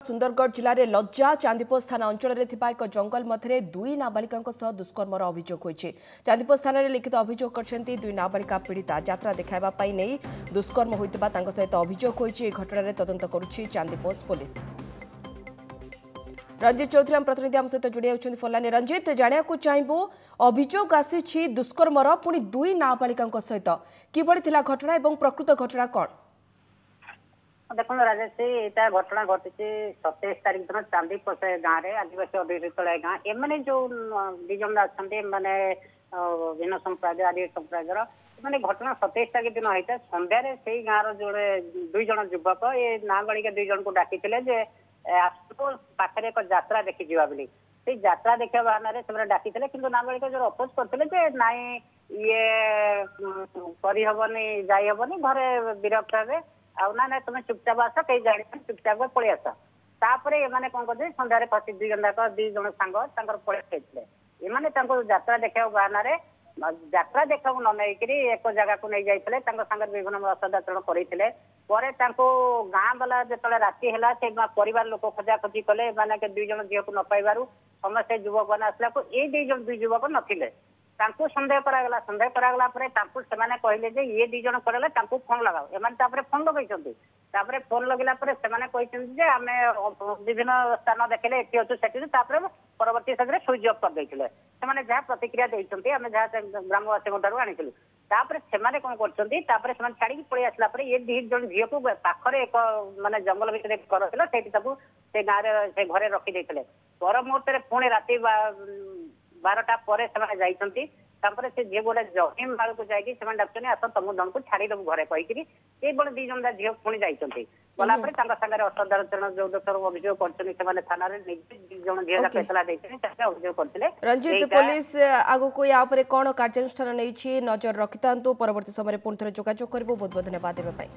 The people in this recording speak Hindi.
सुंदरगढ़ जिले में लज्जा चांदीपुर थाना अंचल में एक जंगल मध्य दुई नाबालिका दुष्कर्मर अभियोग होती। चांदीपुर थाना लिखित अभियोग कर दुई नाबालिका पीड़िता यात्रा देखाइबा नहीं दुष्कर्म होता सहित अभियोग होती। घटना तदंत करुच्ची चांदीपुर पुलिस। रंजित चौधरी प्रतिनिधि आम सहित जोड़ी होती फोनलाइन। रंजित जाना चाहबू अभियोग आसी दुष्कर्मर पुणी दुई नाबालिका सहित किभली घटना और प्रकृत घटना कौन? देखो राजेश यहाँ घटना घटी 27 तारीख दिन चांदीपुर गाँव में आदिवासी अभिवृत गाँ एम जो दिज अच्छा मैंने भिन्न संप्रदाय आदि संप्रदायर मैंने घटना 27 तारीख दिन होता है। संध्यारे से गाँव जोड़े दुई जन युवक ये नाबालिका दुई जन को डाकी पाखे एक यात्रा देखी जावा बोली से यात्रा देखा बहाना से डाकी कि नाबालिका जो अपोज करते नाई ये करहबनी जाइबनी घरे विरक्त ना ना तुम चुपचाप आस कहीं जान चुपचाप पलि आस तापर एमाने कौन करते सन्धारे पति दुई जन जाक दुई जन सांग पलि एमाने यात्रा देखा बहाना यात्रा देखा न नईकि एक जगह को नहीं जाते सांगे विभिन्न सदाचरण करते गाँ वाला जो राति है से परिवार लोक खोजाखोजी कले दुई जन झील को न पाइबार समस्त युवक मैंने आसला ये दुई युवक नथिले सन्देह करागला सन्देह करागला कहले जे ये दी जन करले फोन लगाओ एम फोन लगे फोन लगला आम विभिन्न स्थान देखले ये अच्छु से परवर्ती समय स्विच अफ कर देते जहाँ प्रतिक्रिया देते आम जहाँ ग्रामवासी आनी से कौन कर छाड़ी पलि आसला ये दी जन झील को पाखरे एक मानने जंगल भितर घर था से गाँव से घरे रखी पर मुहूर्त पुणी राति 12टा पर से झील गोटे जहीम बाड़ को जाकर डाक्टर आस तुम जन को छाड़देव घरे कहीकि ये दी जन झील पुणी जाती गलापर सागर असदाचरण जो दोषर अभियोग कर थाना जन झील फैसला अभियोग करते। रंजित पुलिस आगु को या कौन कार्यानुष्ठान नहीं नजर रखि था परवर्ती समय पुणी थे जोगाजोग कर बहुत बहुत धन्यवाद देने।